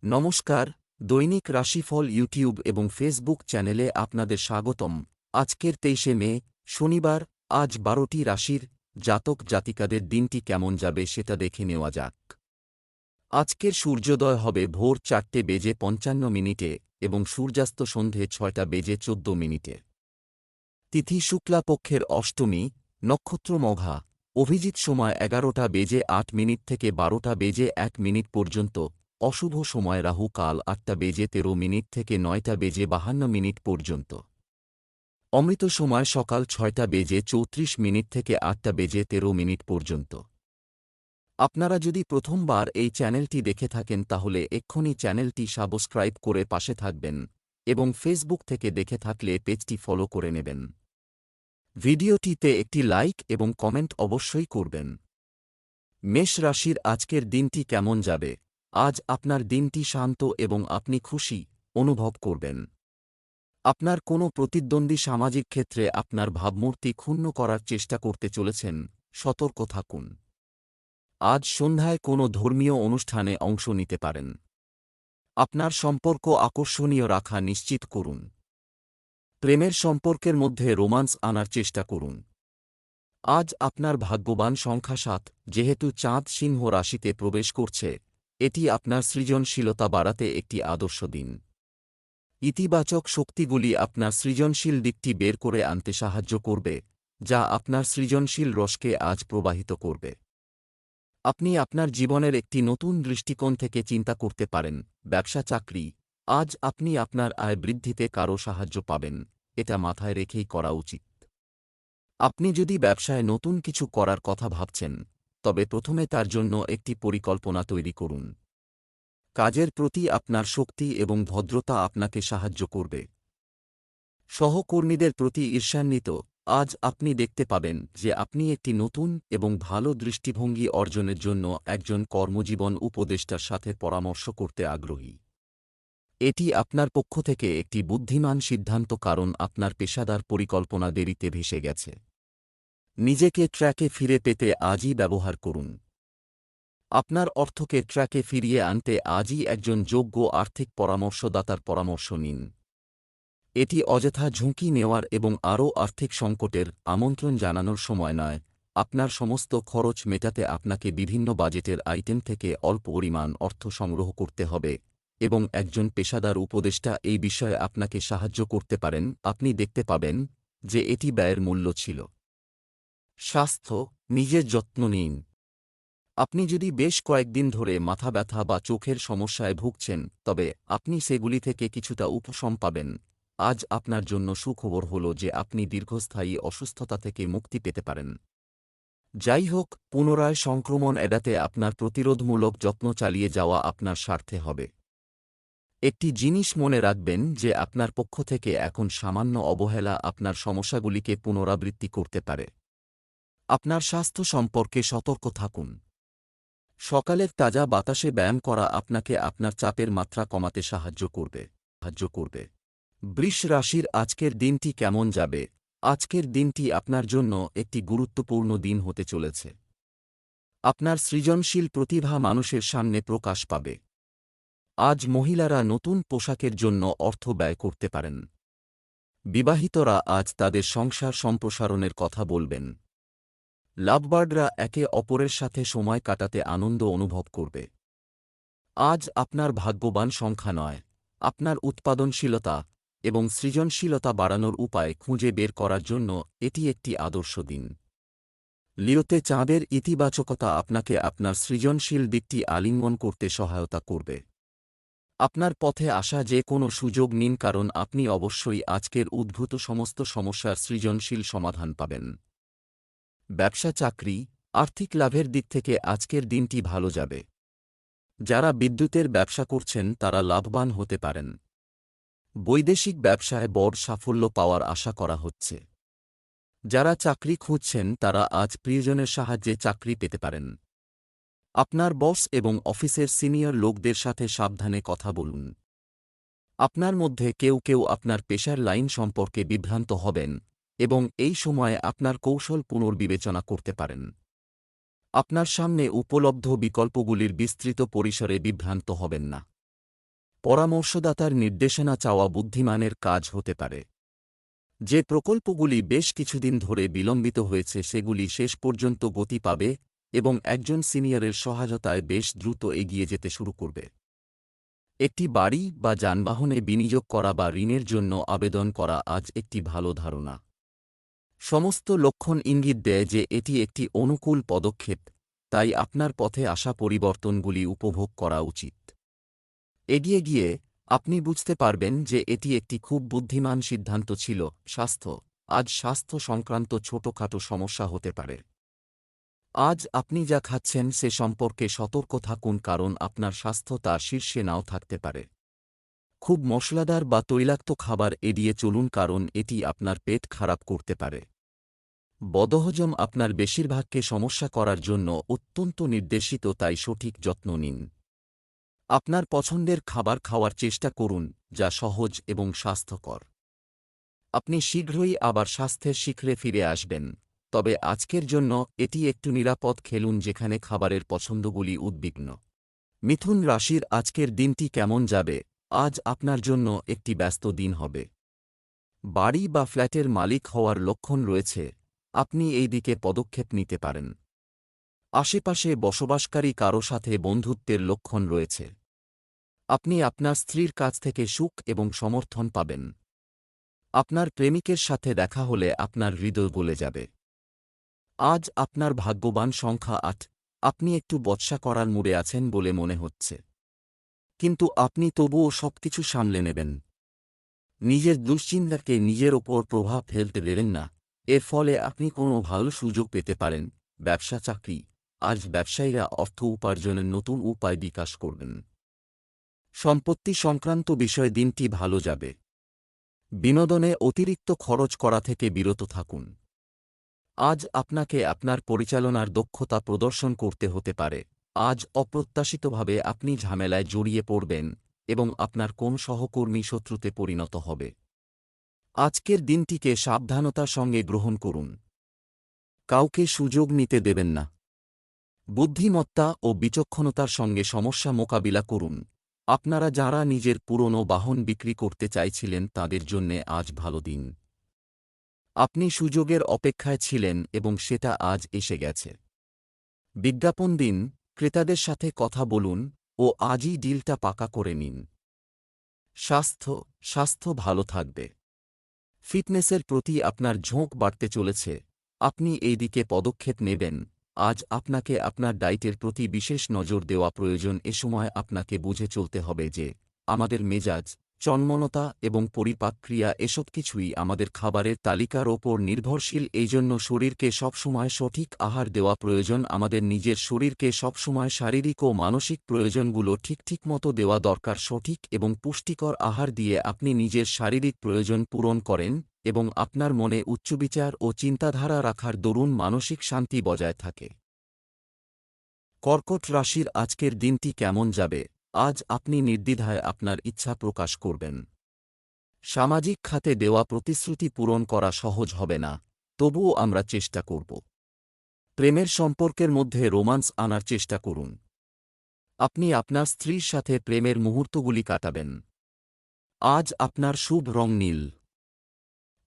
নমস্কার, দৈনিক রাশিফল ইউটিউব এবং ফেসবুক চ্যানেলে আপনাদের স্বাগতম। আজকের ২৩শে মে, শনিবার। আজ ১২টি রাশির জাতক জাতিকাদের দিনটি কেমন যাবে সেটা দেখে নেওয়া যাক। আজকের সূর্যোদয় হবে ভোর ৪:৫৫ এবং সূর্যাস্ত সন্ধে ৬:১৪। তিথি শুক্লাপক্ষের অষ্টমী, নক্ষত্র মঘা, অভিজিৎ সময় ১১:০৮ থেকে ১২:০১ পর্যন্ত, অশুভ সময় রাহু কাল ৮:১৩ থেকে ৯:৫২ পর্যন্ত। অমৃত সময় সকাল ৬:৩৪ থেকে ৮:১৩ পর্যন্ত। আপনারা যদি প্রথমবার এই চ্যানেলটি দেখে থাকেন তাহলে এক্ষুনি চ্যানেলটি সাবস্ক্রাইব করে পাশে থাকবেন এবং ফেসবুক থেকে দেখে থাকলে পেজটি ফলো করে নেবেন। ভিডিওটিতে একটি লাইক এবং কমেন্ট অবশ্যই করবেন। মেষ রাশির আজকের দিনটি কেমন যাবে? আজ আপনার দিনটি শান্ত এবং আপনি খুশি অনুভব করবেন। আপনার কোনো প্রতিদ্বন্দ্বী সামাজিক ক্ষেত্রে আপনার ভাবমূর্তি ক্ষুণ্ণ করার চেষ্টা করতে চলেছেন, সতর্ক থাকুন। আজ সন্ধ্যায় কোনো ধর্মীয় অনুষ্ঠানে অংশ নিতে পারেন। আপনার সম্পর্ক আকর্ষণীয় রাখা নিশ্চিত করুন। প্রেমের সম্পর্কের মধ্যে রোমান্স আনার চেষ্টা করুন। আজ আপনার ভাগ্যবান সংখ্যা ৭, যেহেতু চাঁদ সিংহ রাশিতে প্রবেশ করছে, এটি আপনার সৃজনশীলতা বাড়াতে একটি আদর্শ দিন। ইতিবাচক শক্তিগুলি আপনার সৃজনশীল দিকটি বের করে আনতে সাহায্য করবে, যা আপনার সৃজনশীল রসকে আজ প্রবাহিত করবে। আপনি আপনার জীবনের একটি নতুন দৃষ্টিকোণ থেকে চিন্তা করতে পারেন। ব্যবসা চাকরি, আজ আপনি আপনার আয় বৃদ্ধিতে কারও সাহায্য পাবেন, এটা মাথায় রেখেই করা উচিত। আপনি যদি ব্যবসায় নতুন কিছু করার কথা ভাবছেন, তবে প্রথমে তার জন্য একটি পরিকল্পনা তৈরি করুন। কাজের প্রতি আপনার শক্তি এবং ভদ্রতা আপনাকে সাহায্য করবে। সহকর্মীদের প্রতি ঈর্ষান্বিত, আজ আপনি দেখতে পাবেন যে আপনি একটি নতুন এবং ভালো দৃষ্টিভঙ্গি অর্জনের জন্য একজন কর্মজীবন উপদেষ্টার সাথে পরামর্শ করতে আগ্রহী। এটি আপনার পক্ষ থেকে একটি বুদ্ধিমান সিদ্ধান্ত, কারণ আপনার পেশাদার পরিকল্পনা দেরিতে ভেসে গেছে। নিজেকে ট্র্যাকে ফিরে পেতে আজই ব্যবহার করুন। আপনার অর্থকে ট্র্যাকে ফিরিয়ে আনতে আজই একজন যোগ্য আর্থিক পরামর্শদাতার পরামর্শ নিন। এটি অযথা ঝুঁকি নেওয়ার এবং আরও আর্থিক সংকটের আমন্ত্রণ জানানোর সময় নয়। আপনার সমস্ত খরচ মেটাতে আপনাকে বিভিন্ন বাজেটের আইটেম থেকে অল্প পরিমাণ অর্থ সংগ্রহ করতে হবে এবং একজন পেশাদার উপদেষ্টা এই বিষয়ে আপনাকে সাহায্য করতে পারেন। আপনি দেখতে পাবেন যে এটি ব্যয়ের মূল্য ছিল। স্বাস্থ্য, নিজের যত্ন নিন। আপনি যদি বেশ কয়েকদিন ধরে মাথা ব্যথা বা চোখের সমস্যায় ভুগছেন, তবে আপনি সেগুলি থেকে কিছুটা উপশম পাবেন। আজ আপনার জন্য সুখবর হল যে আপনি দীর্ঘস্থায়ী অসুস্থতা থেকে মুক্তি পেতে পারেন। যাই হোক, পুনরায় সংক্রমণ এড়াতে আপনার প্রতিরোধমূলক যত্ন চালিয়ে যাওয়া আপনার স্বার্থে হবে। একটি জিনিস মনে রাখবেন যে আপনার পক্ষ থেকে এখন সামান্য অবহেলা আপনার সমস্যাগুলিকে পুনরাবৃত্তি করতে পারে। আপনার স্বাস্থ্য সম্পর্কে সতর্ক থাকুন। সকালের তাজা বাতাসে ব্যায়াম করা আপনাকে আপনার চাপের মাত্রা কমাতে সাহায্য করবে। বৃষ রাশির আজকের দিনটি কেমন যাবে? আজকের দিনটি আপনার জন্য একটি গুরুত্বপূর্ণ দিন হতে চলেছে। আপনার সৃজনশীল প্রতিভা মানুষের সামনে প্রকাশ পাবে। আজ মহিলারা নতুন পোশাকের জন্য অর্থ ব্যয় করতে পারেন। বিবাহিতরা আজ তাদের সংসার সম্প্রসারণের কথা বলবেন। লাভবার্ডরা একে অপরের সাথে সময় কাটাতে আনন্দ অনুভব করবে। আজ আপনার ভাগ্যবান সংখ্যা নয়, আপনার উৎপাদনশীলতা এবং সৃজনশীলতা বাড়ানোর উপায় খুঁজে বের করার জন্য এটি একটি আদর্শ দিন। লিওতে চাঁদের ইতিবাচকতা আপনাকে আপনার সৃজনশীল দিকটি আলিঙ্গন করতে সহায়তা করবে। আপনার পথে আসা যে কোনো সুযোগ নিন, কারণ আপনি অবশ্যই আজকের উদ্ভূত সমস্ত সমস্যার সৃজনশীল সমাধান পাবেন। ব্যবসা চাকরি, আর্থিক লাভের দিক থেকে আজকের দিনটি ভালো যাবে। যারা বিদ্যুতের ব্যবসা করছেন তারা লাভবান হতে পারেন। বৈদেশিক ব্যবসায় বড় সাফল্য পাওয়ার আশা করা হচ্ছে। যারা চাকরি খুঁজছেন তারা আজ প্রিয়জনের সাহায্যে চাকরি পেতে পারেন। আপনার বস এবং অফিসের সিনিয়র লোকদের সাথে সাবধানে কথা বলুন। আপনার মধ্যে কেউ কেউ আপনার পেশার লাইন সম্পর্কে বিভ্রান্ত হবেন এবং এই সময়ে আপনার কৌশল পুনর্বিবেচনা করতে পারেন। আপনার সামনে উপলব্ধ বিকল্পগুলির বিস্তৃত পরিসরে বিভ্রান্ত হবেন না। পরামর্শদাতার নির্দেশনা চাওয়া বুদ্ধিমানের কাজ হতে পারে। যে প্রকল্পগুলি বেশ কিছুদিন ধরে বিলম্বিত হয়েছে সেগুলি শেষ পর্যন্ত গতি পাবে এবং একজন সিনিয়রের সহায়তায় বেশ দ্রুত এগিয়ে যেতে শুরু করবে। একটি বাড়ি বা যানবাহনে বিনিয়োগ করা বা ঋণের জন্য আবেদন করা আজ একটি ভালো ধারণা। সমস্ত লক্ষণ ইঙ্গিত দেয় যে এটি একটি অনুকূল পদক্ষেপ, তাই আপনার পথে আসা পরিবর্তনগুলি উপভোগ করা উচিত। এগিয়ে গিয়ে আপনি বুঝতে পারবেন যে এটি একটি খুব বুদ্ধিমান সিদ্ধান্ত ছিল। স্বাস্থ্য, আজ স্বাস্থ্য সংক্রান্ত ছোটখাটো সমস্যা হতে পারে। আজ আপনি যা খাচ্ছেন সে সম্পর্কে সতর্ক থাকুন, কারণ আপনার স্বাস্থ্য তার শীর্ষে নাও থাকতে পারে। খুব মশলাদার বা তৈলাক্ত খাবার এড়িয়ে চলুন, কারণ এটি আপনার পেট খারাপ করতে পারে। বদহজম আপনার বেশিরভাগকে সমস্যা করার জন্য অত্যন্ত নির্দেশিত, তাই সঠিক যত্ন নিন। আপনার পছন্দের খাবার খাওয়ার চেষ্টা করুন, যা সহজ এবং স্বাস্থ্যকর। আপনি শীঘ্রই আবার স্বাস্থ্যের শিখরে ফিরে আসবেন, তবে আজকের জন্য এটি একটু নিরাপদ খেলুন যেখানে খাবারের পছন্দগুলি উদ্বিগ্ন। মিথুন রাশির আজকের দিনটি কেমন যাবে? আজ আপনার জন্য একটি ব্যস্ত দিন হবে। বাড়ি বা ফ্ল্যাটের মালিক হওয়ার লক্ষণ রয়েছে, আপনি এই দিকে পদক্ষেপ নিতে পারেন। আশেপাশে বসবাসকারী কারো সাথে বন্ধুত্বের লক্ষণ রয়েছে। আপনি আপনার স্ত্রীর কাছ থেকে সুখ এবং সমর্থন পাবেন। আপনার প্রেমিকের সাথে দেখা হলে আপনার হৃদয় গলে যাবে। আজ আপনার ভাগ্যবান সংখ্যা ৮। আপনি একটু বচসা করার মুডে আছেন বলে মনে হচ্ছে, কিন্তু আপনি তবুও সবকিছু সামলে নেবেন। নিজের দুশ্চিন্তাকে নিজের ওপর প্রভাব ফেলতে দেবেন না, এর ফলে আপনি কোনো ভালো সুযোগ পেতে পারেন। ব্যবসা চাকরি, আজ ব্যবসায়ীরা অর্থ উপার্জনের নতুন উপায় বিকাশ করবেন। সম্পত্তি সংক্রান্ত বিষয়ে দিনটি ভালো যাবে। বিনোদনে অতিরিক্ত খরচ করা থেকে বিরত থাকুন। আজ আপনাকে আপনার পরিচালনার দক্ষতা প্রদর্শন করতে হতে পারে। আজ অপ্রত্যাশিতভাবে আপনি ঝামেলায় জড়িয়ে পড়বেন এবং আপনার কোন সহকর্মী শত্রুতে পরিণত হবে। আজকের দিনটিকে সাবধানতার সঙ্গে গ্রহণ করুন। কাউকে সুযোগ নিতে দেবেন না। বুদ্ধিমত্তা ও বিচক্ষণতার সঙ্গে সমস্যা মোকাবিলা করুন। আপনারা যারা নিজের পুরনো বাহন বিক্রি করতে চাইছিলেন তাদের জন্যে আজ ভালো দিন। আপনি সুযোগের অপেক্ষায় ছিলেন এবং সেটা আজ এসে গেছে। বিজ্ঞাপন দিন, ক্রেতাদের সাথে কথা বলুন ও আজই ডিলটা পাকা করে নিন। স্বাস্থ্য ভালো থাকবে। ফিটনেসের প্রতি আপনার ঝোঁক বাড়তে চলেছে, আপনি এই দিকে পদক্ষেপ নেবেন। আজ আপনাকে আপনার ডায়েটের প্রতি বিশেষ নজর দেওয়া প্রয়োজন। এ সময় আপনাকে বুঝে চলতে হবে যে আমাদের মেজাজ, চন্মনতা এবং পরিপাক ক্রিয়া এসব কিছুই আমাদের খাবারের তালিকার ওপর নির্ভরশীল। এই জন্য শরীরকে সবসময় সঠিক আহার দেওয়া প্রয়োজন। আমাদের নিজের শরীরকে সবসময় শারীরিক ও মানসিক প্রয়োজনগুলো ঠিক মতো দেওয়া দরকার। সঠিক এবং পুষ্টিকর আহার দিয়ে আপনি নিজের শারীরিক প্রয়োজন পূরণ করেন এবং আপনার মনে উচ্চবিচার ও চিন্তাধারা রাখার দরুন মানসিক শান্তি বজায় থাকে। কর্কট রাশির আজকের দিনটি কেমন যাবে? আজ আপনি নির্দ্বিধায় আপনার ইচ্ছা প্রকাশ করবেন। সামাজিক খাতে দেওয়া প্রতিশ্রুতি পূরণ করা সহজ হবে না, তবুও আমরা চেষ্টা করব। প্রেমের সম্পর্কের মধ্যে রোমান্স আনার চেষ্টা করুন। আপনি আপনার স্ত্রীর সাথে প্রেমের মুহূর্তগুলি কাটাবেন। আজ আপনার শুভ রং নীল।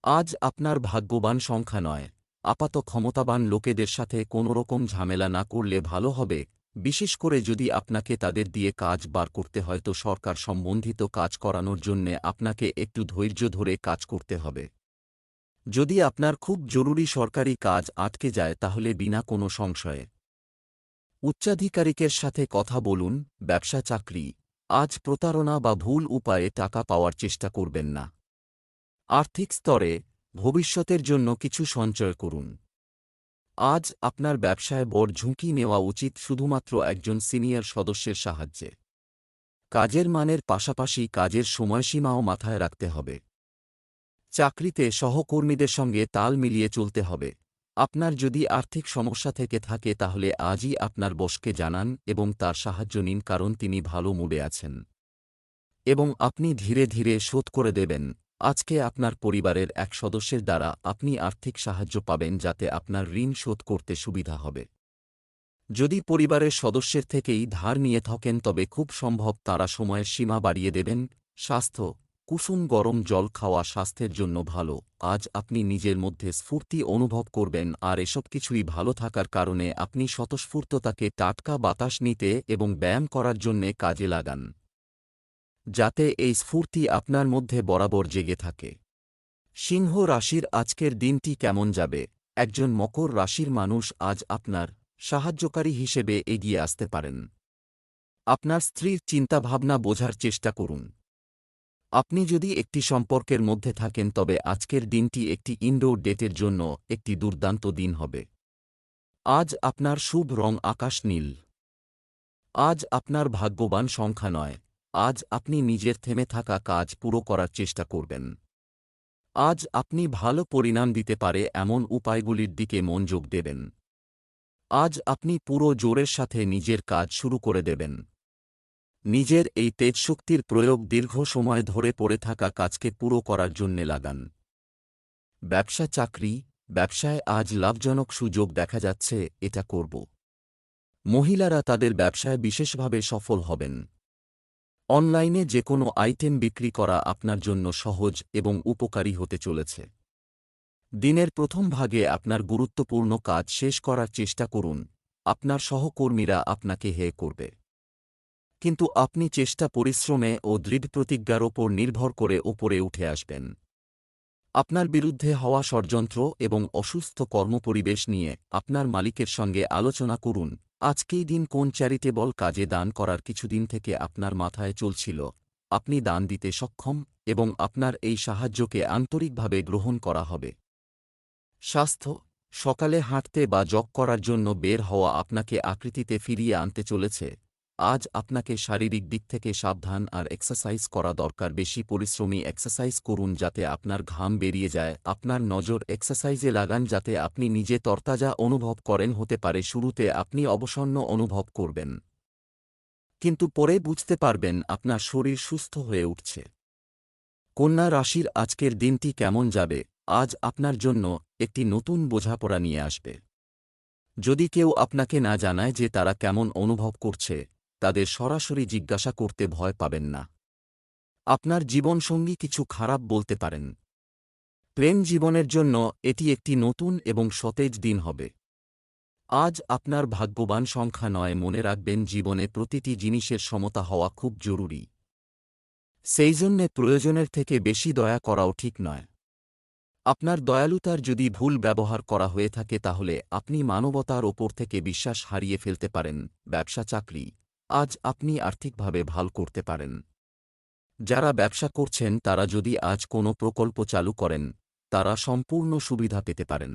আজ আপনার ভাগ্যবান সংখ্যা ৯। আপাত ক্ষমতাবান লোকেদের সাথে কোনোরকম ঝামেলা না করলে ভালো হবে, বিশেষ করে যদি আপনাকে তাদের দিয়ে কাজ বার করতে হয়। তো সরকার সম্বন্ধিত কাজ করানোর জন্যে আপনাকে একটু ধৈর্য ধরে কাজ করতে হবে। যদি আপনার খুব জরুরি সরকারি কাজ আটকে যায় তাহলে বিনা কোনো সংশয়ে উচ্চাধিকারিকের সাথে কথা বলুন। ব্যবসা চাকরি, আজ প্রতারণা বা ভুল উপায়ে টাকা পাওয়ার চেষ্টা করবেন না। আর্থিক স্তরে ভবিষ্যতের জন্য কিছু সঞ্চয় করুন। আজ আপনার ব্যবসায় বড় ঝুঁকি নেওয়া উচিত শুধুমাত্র একজন সিনিয়র সদস্যের সাহায্যে। কাজের মানের পাশাপাশি কাজের সময়সীমাও মাথায় রাখতে হবে। চাকরিতে সহকর্মীদের সঙ্গে তাল মিলিয়ে চলতে হবে। আপনার যদি আর্থিক সমস্যা থেকে থাকে তাহলে আজই আপনার বসকে জানান এবং তার সাহায্য নিন, কারণ তিনি ভালো মুডে আছেন এবং আপনি ধীরে ধীরে শোধ করে দেবেন। আজকে আপনার পরিবারের এক সদস্যের দ্বারা আপনি আর্থিক সাহায্য পাবেন যাতে আপনার ঋণ শোধ করতে সুবিধা হবে। যদি পরিবারের সদস্যের থেকেই ধার নিয়ে থাকেন তবে খুব সম্ভব তারা সময়ের সীমা বাড়িয়ে দেবেন। স্বাস্থ্য, কুসুম গরম জল খাওয়া স্বাস্থ্যের জন্য ভালো। আজ আপনি নিজের মধ্যে স্ফূর্তি অনুভব করবেন আর এসব কিছুই ভালো থাকার কারণে আপনি স্বতঃস্ফূর্ততাকে টাটকা বাতাস নিতে এবং ব্যায়াম করার জন্যে কাজে লাগান, যাতে এই স্ফূর্তি আপনার মধ্যে বরাবর জেগে থাকে। সিংহ রাশির আজকের দিনটি কেমন যাবে? একজন মকর রাশির মানুষ আজ আপনার সাহায্যকারী হিসেবে এগিয়ে আসতে পারেন। আপনার স্ত্রীর চিন্তাভাবনা বোঝার চেষ্টা করুন। আপনি যদি একটি সম্পর্কের মধ্যে থাকেন তবে আজকের দিনটি একটি ইনডোর ডেটের জন্য একটি দুর্দান্ত দিন হবে। আজ আপনার শুভ রং আকাশ নীল। আজ আপনার ভাগ্যবান সংখ্যা নয়। আজ আপনি নিজের থেমে থাকা কাজ পুরো করার চেষ্টা করবেন। আজ আপনি ভালো পরিণাম দিতে পারে এমন উপায়গুলির দিকে মনোযোগ দেবেন। আজ আপনি পুরো জোরের সাথে নিজের কাজ শুরু করে দেবেন। নিজের এই তেজশক্তির প্রয়োগ দীর্ঘ সময় ধরে পড়ে থাকা কাজকে পুরো করার জন্যে লাগান। ব্যবসা চাকরি, ব্যবসায় আজ লাভজনক সুযোগ দেখা যাচ্ছে, এটা করব। মহিলারা তাদের ব্যবসায় বিশেষভাবে সফল হবেন। অনলাইনে যে কোনো আইটেম বিক্রি করা আপনার জন্য সহজ এবং উপকারী হতে চলেছে। দিনের প্রথম ভাগে আপনার গুরুত্বপূর্ণ কাজ শেষ করার চেষ্টা করুন। আপনার সহকর্মীরা আপনাকে হেয় করবে, কিন্তু আপনি চেষ্টা, পরিশ্রমে ও দৃঢ়প্রতিজ্ঞার ওপর নির্ভর করে ওপরে উঠে আসবেন। আপনার বিরুদ্ধে হওয়া ষড়যন্ত্র এবং অসুস্থ কর্মপরিবেশ নিয়ে আপনার মালিকের সঙ্গে আলোচনা করুন। আজকেই দিন কোন চ্যারিটেবল কাজে দান করার কিছুদিন থেকে আপনার মাথায় চলছিল। আপনি দান দিতে সক্ষম এবং আপনার এই সাহায্যকে আন্তরিকভাবে গ্রহণ করা হবে। স্বাস্থ্য, সকালে হাঁটতে বা জগ করার জন্য বের হওয়া আপনাকে আকৃতিতে ফিরিয়ে আনতে চলেছে। আজ আপনাকে শারীরিক দিক থেকে সাবধান আর এক্সারসাইজ করা দরকার। বেশি পরিশ্রমী এক্সারসাইজ করুন যাতে আপনার ঘাম বেরিয়ে যায়। আপনার নজর এক্সারসাইজে লাগান যাতে আপনি নিজে তরতাজা অনুভব করেন। হতে পারে শুরুতে আপনি অবসন্ন অনুভব করবেন, কিন্তু পরে বুঝতে পারবেন আপনার শরীর সুস্থ হয়ে উঠছে। কন্যা রাশির আজকের দিনটি কেমন যাবে? আজ আপনার জন্য একটি নতুন বোঝাপড়া নিয়ে আসবে। যদি কেউ আপনাকে না জানায় যে তারা কেমন অনুভব করছে, তাদের সরাসরি জিজ্ঞাসা করতে ভয় পাবেন না। আপনার জীবনসঙ্গী কিছু খারাপ বলতে পারেন। প্রেম জীবনের জন্য এটি একটি নতুন এবং সতেজ দিন হবে। আজ আপনার ভাগ্যবান সংখ্যা নয়। মনে রাখবেন, জীবনে প্রতিটি জিনিসের সমতা হওয়া খুব জরুরি। সেই জন্যে প্রয়োজনের থেকে বেশি দয়া করাও ঠিক নয়। আপনার দয়ালুতার যদি ভুল ব্যবহার করা হয়ে থাকে তাহলে আপনি মানবতার ওপর থেকে বিশ্বাস হারিয়ে ফেলতে পারেন। ব্যবসা চাকরি, আজ আপনি আর্থিকভাবে ভাল করতে পারেন। যারা ব্যবসা করছেন তারা যদি আজ কোনো প্রকল্প চালু করেন, তারা সম্পূর্ণ সুবিধা পেতে পারেন।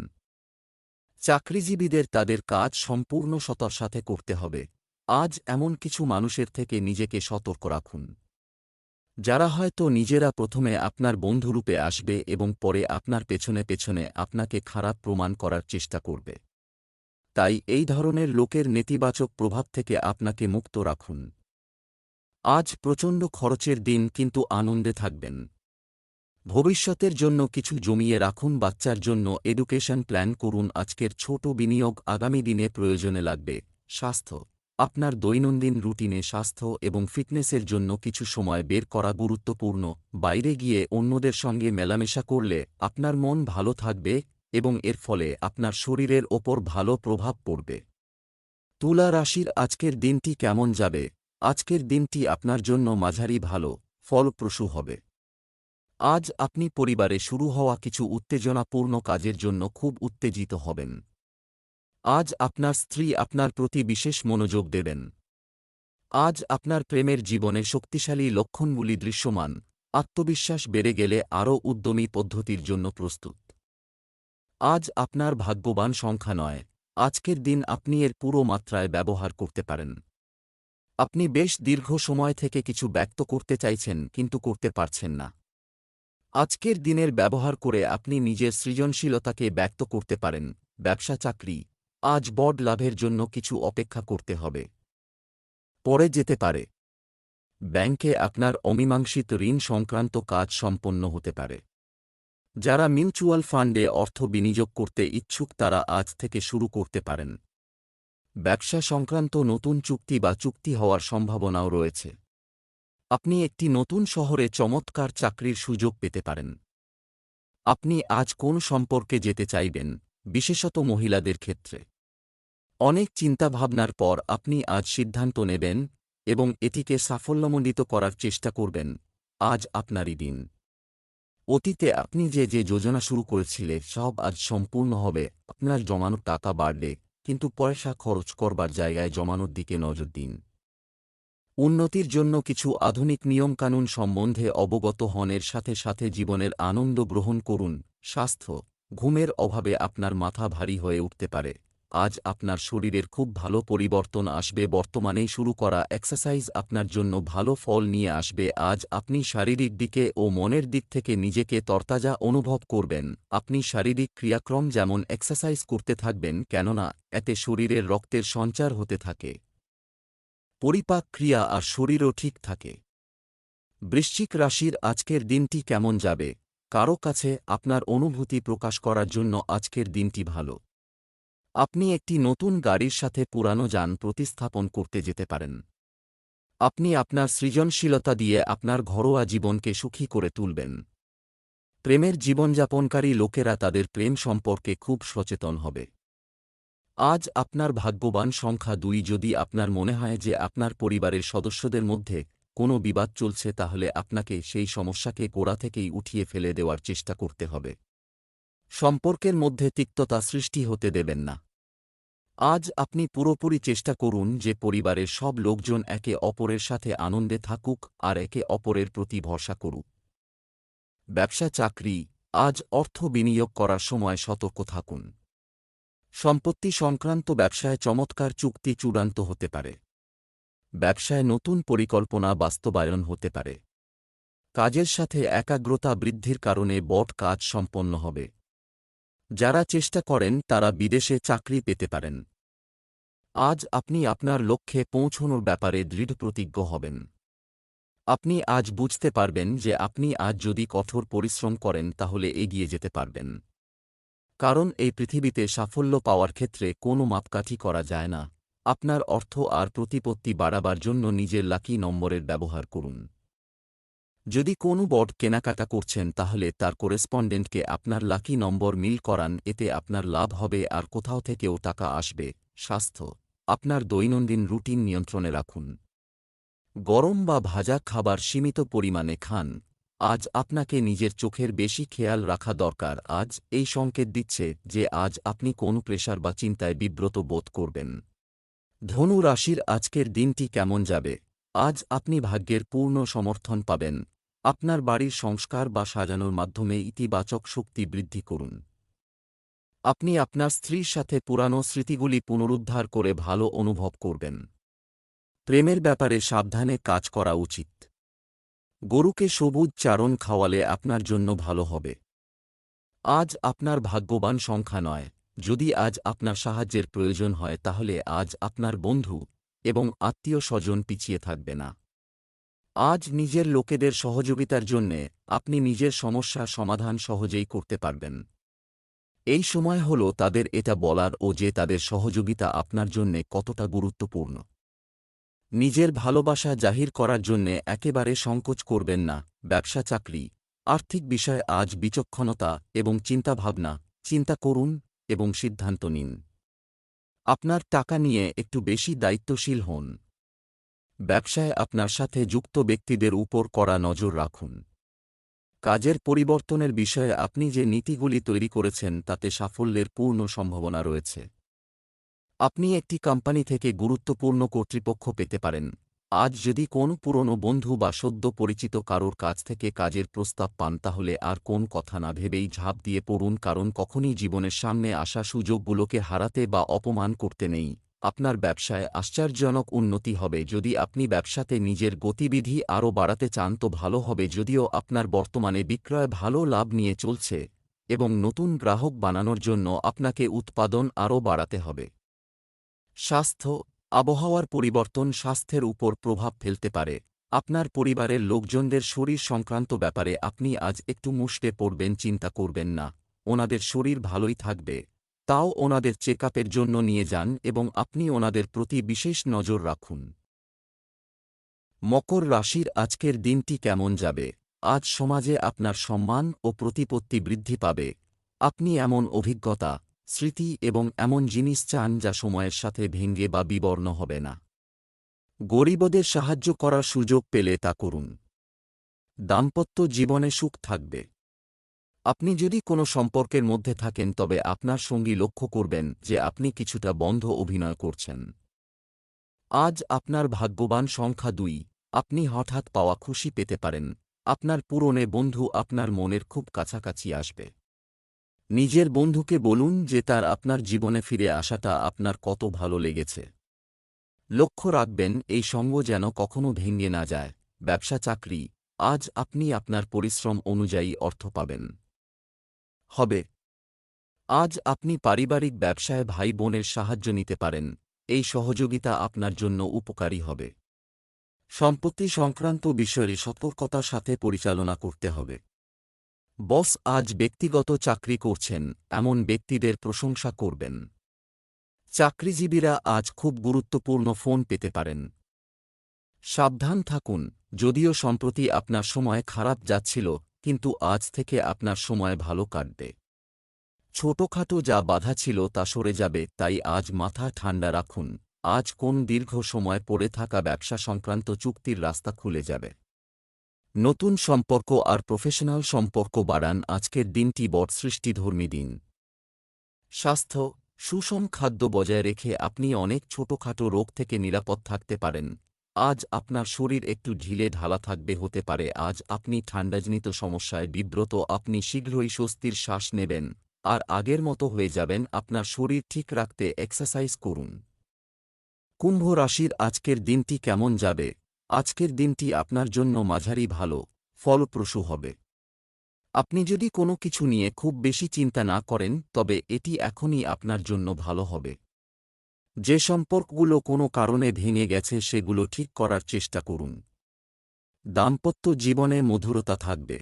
চাকরিজীবীদের তাদের কাজ সম্পূর্ণ সততার সাথে করতে হবে। আজ এমন কিছু মানুষের থেকে নিজেকে সতর্ক রাখুন, যারা হয়তো নিজেরা প্রথমে আপনার বন্ধুরূপে আসবে এবং পরে আপনার পেছনে পেছনে আপনাকে খারাপ প্রমাণ করার চেষ্টা করবে। তাই এই ধরনের লোকের নেতিবাচক প্রভাব থেকে আপনাকে মুক্ত রাখুন। আজ প্রচণ্ড খরচের দিন, কিন্তু আনন্দে থাকবেন। ভবিষ্যতের জন্য কিছু জমিয়ে রাখুন। বাচ্চার জন্য এডুকেশন প্ল্যান করুন। আজকের ছোট বিনিয়োগ আগামী দিনে প্রয়োজনে লাগবে। স্বাস্থ্য, আপনার দৈনন্দিন রুটিনে স্বাস্থ্য এবং ফিটনেসের জন্য কিছু সময় বের করা গুরুত্বপূর্ণ। বাইরে গিয়ে অন্যদের সঙ্গে মেলামেশা করলে আপনার মন ভালো থাকবে এবং এর ফলে আপনার শরীরের ওপর ভালো প্রভাব পড়বে। তুলা রাশির আজকের দিনটি কেমন যাবে? আজকের দিনটি আপনার জন্য মাঝারি ভালো, ফলপ্রসূ হবে। আজ আপনি পরিবারে শুরু হওয়া কিছু উত্তেজনাপূর্ণ কাজের জন্য খুব উত্তেজিত হবেন। আজ আপনার স্ত্রী আপনার প্রতি বিশেষ মনোযোগ দেবেন। আজ আপনার প্রেমের জীবনে শক্তিশালী লক্ষণগুলি দৃশ্যমান। আত্মবিশ্বাস বেড়ে গেলে আরও উদ্যমী পদ্ধতির জন্য প্রস্তুত। আজ আপনার ভাগ্যবান সংখ্যা নয়। আজকের দিন আপনি এর পুরো মাত্রায় ব্যবহার করতে পারেন। আপনি বেশ দীর্ঘ সময় থেকে কিছু ব্যক্ত করতে চাইছেন কিন্তু করতে পারছেন না। আজকের দিনের ব্যবহার করে আপনি নিজের সৃজনশীলতাকে ব্যক্ত করতে পারেন। ব্যবসা চাকরি, আজ বড় লাভের জন্য কিছু অপেক্ষা করতে হবে, পরে যেতে পারে। ব্যাংকে আপনার অমীমাংসিত ঋণ সংক্রান্ত কাজ সম্পন্ন হতে পারে। যারা মিউচুয়াল ফান্ডে অর্থ বিনিয়োগ করতে ইচ্ছুক তারা আজ থেকে শুরু করতে পারেন। ব্যবসা সংক্রান্ত নতুন চুক্তি বা চুক্তি হওয়ার সম্ভাবনাও রয়েছে। আপনি একটি নতুন শহরে চমৎকার চাকরির সুযোগ পেতে পারেন। আপনি আজ কোন সম্পর্কে যেতে চাইবেন, বিশেষত মহিলাদের ক্ষেত্রে? অনেক চিন্তাভাবনার পর আপনি আজ সিদ্ধান্ত নেবেন এবং এটিকে সাফল্যমণ্ডিত করার চেষ্টা করবেন। আজ আপনারই দিন। অতীতে আপনি যে যে যোজনা শুরু করেছিলেন সব আজ সম্পূর্ণ হবে। আপনার জমানো টাকা বাড়বে, কিন্তু পয়সা খরচ করবার জায়গায় জমানোর দিকে নজর দিন। উন্নতির জন্য কিছু আধুনিক নিয়মকানুন সম্বন্ধে অবগত হনের সাথে সাথে জীবনের আনন্দ গ্রহণ করুন। স্বাস্থ্য, ঘুমের অভাবে আপনার মাথা ভারী হয়ে উঠতে পারে। আজ আপনার শরীরের খুব ভালো পরিবর্তন আসবে। বর্তমানেই শুরু করা এক্সারসাইজ আপনার জন্য ভালো ফল নিয়ে আসবে। আজ আপনি শারীরিক দিকে ও মনের দিক থেকে নিজেকে তরতাজা অনুভব করবেন। আপনি শারীরিক ক্রিয়াক্রম যেমন এক্সারসাইজ করতে থাকবেন, কেননা এতে শরীরের রক্তের সঞ্চার হতে থাকে, পরিপাক ক্রিয়া আর শরীরও ঠিক থাকে। বৃশ্চিক রাশির আজকের দিনটি কেমন যাবে? কারো কাছে আপনার অনুভূতি প্রকাশ করার জন্য আজকের দিনটি ভালো। আপনি একটি নতুন গাড়ির সাথে পুরানো যান প্রতিস্থাপন করতে যেতে পারেন। আপনি আপনার সৃজনশীলতা দিয়ে আপনার ঘরোয়া জীবনকে সুখী করে তুলবেন। প্রেমের জীবনযাপনকারী লোকেরা তাদের প্রেম সম্পর্কে খুব সচেতন হবে। আজ আপনার ভাগ্যবান সংখ্যা 2। যদি আপনার মনে হয় যে আপনার পরিবারের সদস্যদের মধ্যে কোনো বিবাদ চলছে, তাহলে আপনাকে সেই সমস্যাকে গোড়া থেকেই উঠিয়ে ফেলে দেওয়ার চেষ্টা করতে হবে। সম্পর্কের মধ্যে তিক্ততা সৃষ্টি হতে দেবেন না। আজ আপনি পুরোপুরি চেষ্টা করুন যে পরিবারের সব লোকজন একে অপরের সাথে আনন্দে থাকুক আর একে অপরের প্রতি ভরসা করুক। ব্যবসা চাকরি, আজ অর্থ বিনিয়োগ করার সময় সতর্ক থাকুন। সম্পত্তি সংক্রান্ত ব্যবসায় চমৎকার চুক্তি চূড়ান্ত হতে পারে। ব্যবসায় নতুন পরিকল্পনা বাস্তবায়ন হতে পারে। কাজের সাথে একাগ্রতা বৃদ্ধির কারণে বড় কাজ সম্পন্ন হবে। যারা চেষ্টা করেন তারা বিদেশে চাকরি পেতে পারেন। আজ আপনি আপনার লক্ষ্যে পৌঁছনোর ব্যাপারে দৃঢ়প্রতিজ্ঞ হবেন। আপনি আজ বুঝতে পারবেন যে আপনি আজ যদি কঠোর পরিশ্রম করেন তাহলে এগিয়ে যেতে পারবেন। কারণ এই পৃথিবীতে সাফল্য পাওয়ার ক্ষেত্রে কোনো মাপকাঠি করা যায় না। আপনার অর্থ আর প্রতিপত্তি বাড়াবার জন্য নিজের লাকি নম্বরের ব্যবহার করুন। যদি কোনো বড় কেনাকাটা করছেন তাহলে তার করেসপন্ডেন্টকে আপনার লাকি নম্বর মিল করান, এতে আপনার লাভ হবে আর কোথাও থেকেও টাকা আসবে। স্বাস্থ্য, আপনার দৈনন্দিন রুটিন নিয়ন্ত্রণে রাখুন। গরম বা ভাজা খাবার সীমিত পরিমাণে খান। আজ আপনাকে নিজের চোখের বেশি খেয়াল রাখা দরকার। আজ এই সংকেত দিচ্ছে যে আজ আপনি কোনো প্রেশার বা চিন্তায় বিব্রত বোধ করবেন। ধনু রাশির আজকের দিনটি কেমন যাবে? আজ আপনি ভাগ্যের পূর্ণ সমর্থন পাবেন। আপনার বাড়ির সংস্কার বা সাজানোর মাধ্যমে ইতিবাচক শক্তি বৃদ্ধি করুন। আপনি আপনার স্ত্রীর সাথে পুরানো স্মৃতিগুলি পুনরুদ্ধার করে ভালো অনুভব করবেন। প্রেমের ব্যাপারে সাবধানে কাজ করা উচিত। গরুকে সবুজ চারণ খাওয়ালে আপনার জন্য ভালো হবে। আজ আপনার ভাগ্যবান সংখ্যা নয়। যদি আজ আপনার সাহায্যের প্রয়োজন হয় তাহলে আজ আপনার বন্ধু এবং আত্মীয় স্বজন পিছিয়ে থাকবে না। আজ নিজের লোকেদের সহযোগিতার জন্যে আপনি নিজের সমস্যার সমাধান সহজেই করতে পারবেন। এই সময় হল তাদের এটা বলার ও যে তাদের সহযোগিতা আপনার জন্যে কতটা গুরুত্বপূর্ণ। নিজের ভালোবাসা জাহির করার জন্যে একেবারে সংকোচ করবেন না। ব্যবসা চাকরি, আর্থিক বিষয়ে আজ বিচক্ষণতা এবং চিন্তাভাবনা চিন্তা করুন এবং সিদ্ধান্ত নিন। আপনার টাকা নিয়ে একটু বেশি দায়িত্বশীল হন। ব্যবসায় আপনার সাথে যুক্ত ব্যক্তিদের উপর কড়া নজর রাখুন। কাজের পরিবর্তনের বিষয়ে আপনি যে নীতিগুলি তৈরি করেছেন তাতে সাফল্যের পূর্ণ সম্ভাবনা রয়েছে। আপনি একটি কোম্পানি থেকে গুরুত্বপূর্ণ কর্তৃপক্ষ পেতে পারেন। আজ যদি কোনো পুরনো বন্ধু বা সদ্য পরিচিত কারোর কাছ থেকে কাজের প্রস্তাব পান তাহলে আর কোন কথা না ভেবেই ঝাঁপ দিয়ে পড়ুন, কারণ কখনই জীবনের সামনে আসা সুযোগগুলোকে হারাতে বা অপমান করতে নেই। আপনার ব্যবসায় আশ্চর্যজনক উন্নতি হবে। যদি আপনি ব্যবসাতে নিজের গতিবিধি আরও বাড়াতে চান তো ভালো হবে। যদিও আপনার বর্তমানে বিক্রয় ভালো লাভ নিয়ে চলছে এবং নতুন গ্রাহক বানানোর জন্য আপনাকে উৎপাদন আরও বাড়াতে হবে। স্বাস্থ্য, আবহাওয়ার পরিবর্তন স্বাস্থ্যের উপর প্রভাব ফেলতে পারে। আপনার পরিবারের লোকজনদের শরীর সংক্রান্ত ব্যাপারে আপনি আজ একটু মুষড়ে পড়বেন। চিন্তা করবেন না, ওনাদের শরীর ভালোই থাকবে। তাও ওনাদের চেকআপের জন্য নিয়ে যান এবং আপনি ওনাদের প্রতি বিশেষ নজর রাখুন। মকর রাশির আজকের দিনটি কেমন যাবে? আজ সমাজে আপনার সম্মান ও প্রতিপত্তি বৃদ্ধি পাবে। আপনি এমন অভিজ্ঞতা, স্মৃতি এবং এমন জিনিস চান যা সময়ের সাথে ভেঙে বা বিবর্ণ হবে না। গরিবদের সাহায্য করার সুযোগ পেলে তা করুন। দাম্পত্য জীবনে সুখ থাকবে। আপনি যদি কোনো সম্পর্কের মধ্যে থাকেন তবে আপনার সঙ্গী লক্ষ্য করবেন যে আপনি কিছুটা বন্ধ অভিনয় করছেন। আজ আপনার ভাগ্যবান সংখ্যা 2। আপনি হঠাৎ পাওয়া খুশি পেতে পারেন। আপনার পুরনো বন্ধু আপনার মনের খুব কাছাকাছি আসবে। নিজের বন্ধুকে বলুন যে তার আপনার জীবনে ফিরে আসাটা আপনার কত ভালো লেগেছে। লক্ষ্য রাখবেন এই সঙ্গ যেন কখনো ভেঙে না যায়। ব্যবসা চাকরি, আজ আপনি আপনার পরিশ্রম অনুযায়ী অর্থ পাবেন। হবে। আজ আপনি পারিবারিক ব্যবসায় ভাই বোনের সাহায্য নিতে পারেন। এই সহযোগিতা আপনার জন্য উপকারী হবে। সম্পত্তি সংক্রান্ত বিষয়ে সতর্কতার সাথে পরিচালনা করতে হবে। বস আজ ব্যক্তিগত চাকরি করছেন এমন ব্যক্তিদের প্রশংসা করবেন। চাকরিজীবীরা আজ খুব গুরুত্বপূর্ণ ফোন পেতে পারেন। সাবধান থাকুন। যদিও সম্প্রতি আপনার সময় খারাপ যাচ্ছিল, কিন্তু আজ থেকে আপনার সময় ভালো কাটবে। ছোটখাটো যা বাধা ছিল তা সরে যাবে, তাই আজ মাথা ঠান্ডা রাখুন। আজ কোন দীর্ঘ সময় পড়ে থাকা ব্যবসা সংক্রান্ত চুক্তির রাস্তা খুলে যাবে। নতুন সম্পর্ক আর প্রফেশনাল সম্পর্ক বাড়ান। আজকের দিনটি বটসৃষ্টিধর্মী দিন। স্বাস্থ্য, সুষম খাদ্য বজায় রেখে আপনি অনেক ছোটখাটো রোগ থেকে নিরাপদ থাকতে পারেন। আজ আপনার শরীর একটু ঢিলে ঢালা থাকবে হতে পারে। আজ আপনি ঠান্ডাজনিত সমস্যায় বিব্রত। আপনি শীঘ্রই স্বস্তির শ্বাস নেবেন আর আগের মতো হয়ে যাবেন। আপনার শরীর ঠিক রাখতে এক্সারসাইজ করুন। কুম্ভ রাশির আজকের দিনটি কেমন যাবে? আজকের দিনটি আপনার জন্য মাঝারি ভালো, ফলপ্রসূ হবে। আপনি যদি কোনো কিছু নিয়ে খুব বেশি চিন্তা না করেন তবে এটি এখনই আপনার জন্য ভালো হবে। যে সম্পর্কগুলো কোনো কারণে ভেঙে গেছে সেগুলো ঠিক করার চেষ্টা করুন। দাম্পত্য জীবনে মধুরতা থাকবে।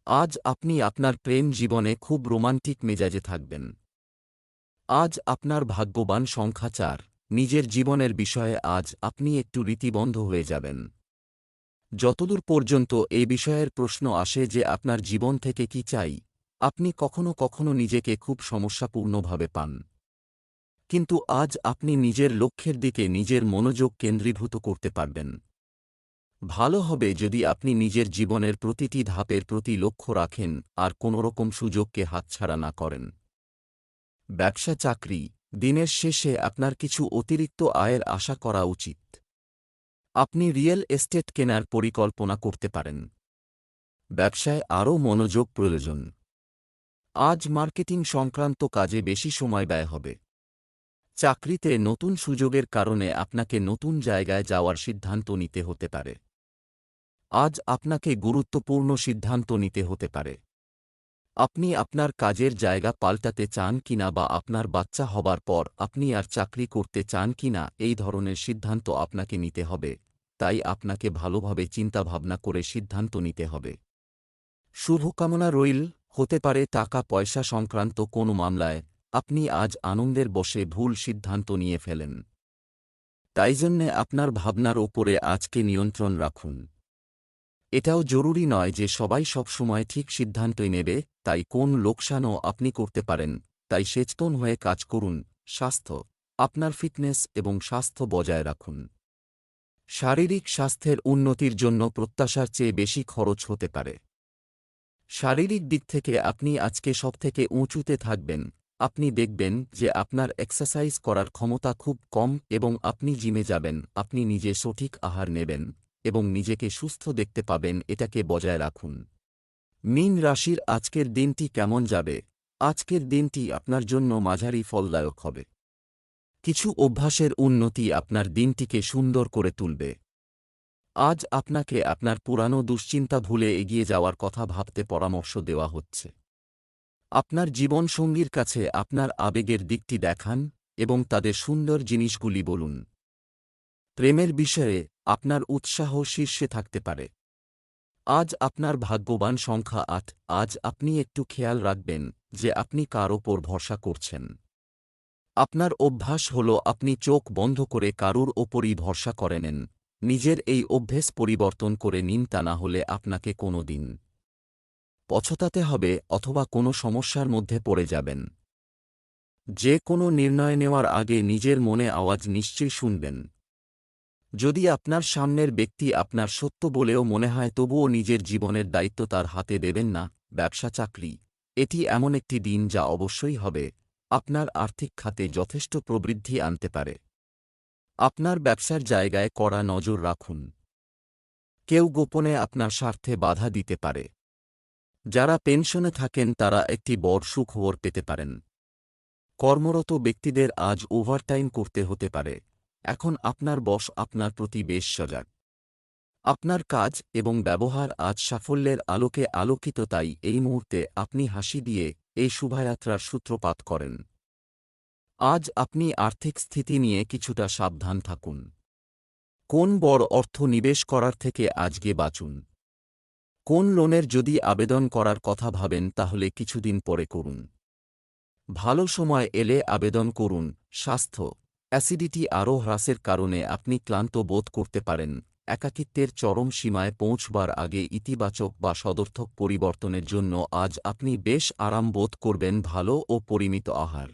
আজ আপনি আপনার প্রেম জীবনে খুব রোমান্টিক মেজাজে থাকবেন। আজ আপনার ভাগ্যবান সংখ্যা 4। নিজের জীবনের বিষয়ে আজ আপনি একটু রীতিবদ্ধ হয়ে যাবেন। যতদূর পর্যন্ত এই বিষয়ের প্রশ্ন আসে যে আপনার জীবন থেকে কি চাই, আপনি কখনো কখনো নিজেকে খুব সমস্যাপূর্ণভাবে পান। কিন্তু আজ আপনি নিজের লক্ষ্যের দিকে নিজের মনোযোগ কেন্দ্রীভূত করতে পারবেন। ভালো হবে যদি আপনি নিজের জীবনের প্রতিটি ধাপের প্রতি লক্ষ্য রাখেন আর কোনোরকম সুযোগকে হাতছাড়া না করেন। ব্যবসা চাকরি, দিনের শেষে আপনার কিছু অতিরিক্ত আয়ের আশা করা উচিত। আপনি রিয়েল এস্টেট কেনার পরিকল্পনা করতে পারেন। ব্যবসায় আরও মনোযোগ প্রয়োজন। আজ মার্কেটিং সংক্রান্ত কাজে বেশি সময় ব্যয় হবে। চাকরিতে নতুন সুযোগের কারণে আপনাকে নতুন জায়গায় যাওয়ার সিদ্ধান্ত নিতে হতে পারে। আজ আপনাকে গুরুত্বপূর্ণ সিদ্ধান্ত নিতে হতে পারে। আপনি আপনার কাজের জায়গা পাল্টাতে চান কিনা বা আপনার বাচ্চা হবার পর আপনি আর চাকরি করতে চান কিনা, এই ধরনের সিদ্ধান্ত আপনাকে নিতে হবে। তাই আপনাকে ভালোভাবে চিন্তাভাবনা করে সিদ্ধান্ত নিতে হবে। শুভকামনা রইল। হতে পারে টাকা পয়সা সংক্রান্ত কোনো মামলায় আপনি আজ আনন্দের বশে ভুল সিদ্ধান্ত নিয়ে ফেলেন। তাই জন্যে আপনার ভাবনার ওপরে আজকে নিয়ন্ত্রণ রাখুন। এটাও জরুরি নয় যে সবাই সবসময় ঠিক সিদ্ধান্তই নেবে, তাই কোন লোকসানও আপনি করতে পারেন। তাই সচেতন হয়ে কাজ করুন। স্বাস্থ্য, আপনার ফিটনেস এবং স্বাস্থ্য বজায় রাখুন। শারীরিক স্বাস্থ্যের উন্নতির জন্য প্রত্যাশার চেয়ে বেশি খরচ হতে পারে। শারীরিক দিক থেকে আপনি আজকে সবথেকে উঁচুতে থাকবেন। আপনি দেখবেন যে আপনার এক্সারসাইজ করার ক্ষমতা খুব কম এবং আপনি জিমে যাবেন। আপনি নিজে সঠিক আহার নেবেন এবং নিজেকে সুস্থ দেখতে পাবেন। এটাকে বজায় রাখুন। মীন রাশির আজকের দিনটি কেমন যাবে? আজকের দিনটি আপনার জন্য মাঝারি ফলদায়ক হবে। কিছু অভ্যাসের উন্নতি আপনার দিনটিকে সুন্দর করে তুলবে। আজ আপনাকে আপনার পুরানো দুশ্চিন্তা ভুলে এগিয়ে যাওয়ার কথা ভাবতে পরামর্শ দেওয়া হচ্ছে। আপনার জীবনসঙ্গীর কাছে আপনার আবেগের দিকটি দেখান এবং তাদের সুন্দর জিনিসগুলি বলুন। প্রেমের বিষয়ে আপনার উৎসাহ শীর্ষে থাকতে পারে। আজ আপনার ভাগ্যবান সংখ্যা 8। আজ আপনি একটু খেয়াল রাখবেন যে আপনি কার ওপর ভরসা করছেন। আপনার অভ্যাস হল আপনি চোখ বন্ধ করে কারুর ওপরই ভরসা করে নেন। নিজের এই অভ্যেস পরিবর্তন করে নিন, তা না হলে আপনাকে কোনো দিন পছতাতে হবে অথবা কোনো সমস্যার মধ্যে পড়ে যাবেন। যে কোনো নির্ণয় নেওয়ার আগে নিজের মনে আওয়াজ নিশ্চয়ই শুনবেন। যদি আপনার সামনের ব্যক্তি আপনার সত্য বলেও মনে হয়, তবুও নিজের জীবনের দায়িত্ব তার হাতে দেবেন না। ব্যবসা, চাকরি, এটি এমন একটি দিন যা অবশ্যই হবে আপনার আর্থিক খাতে যথেষ্ট প্রবৃদ্ধি আনতে পারে। আপনার ব্যবসার জায়গায় কড়া নজর রাখুন। কেউ গোপনে আপনার স্বার্থে বাধা দিতে পারে। যারা পেনশনে থাকেন তারা একটি বড় সুখবর পেতে পারেন। কর্মরত ব্যক্তিদের আজ ওভারটাইম করতে হতে পারে। এখন আপনার বস আপনার প্রতি বেশ সজাগ। আপনার কাজ এবং ব্যবহার আজ সাফল্যের আলোকে আলোকিত, তাই এই মুহূর্তে আপনি হাসি দিয়ে এই শোভাযাত্রার সূত্রপাত করেন। আজ আপনি আর্থিক স্থিতি নিয়ে কিছুটা সাবধান থাকুন। কোন বড় অর্থ নিবেশ করার থেকে আজকে বাঁচুন। কোন লোনের যদি আবেদন করার কথা ভাবেন তাহলে কিছুদিন পরে করুন। ভালো সময় এলে আবেদন করুন। স্বাস্থ্য, অ্যাসিডিটি আরও হ্রাসের কারণে আপনি ক্লান্ত বোধ করতে পারেন। একাকিত্বের চরম সীমায় পৌঁছবার আগে ইতিবাচক বা সদর্থক পরিবর্তনের জন্য আজ আপনি বেশ আরাম বোধ করবেন। ভালো ও পরিমিত আহার,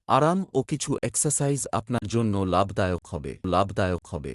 আরাম ও কিছু এক্সারসাইজ আপনার জন্য লাভদায়ক হবে।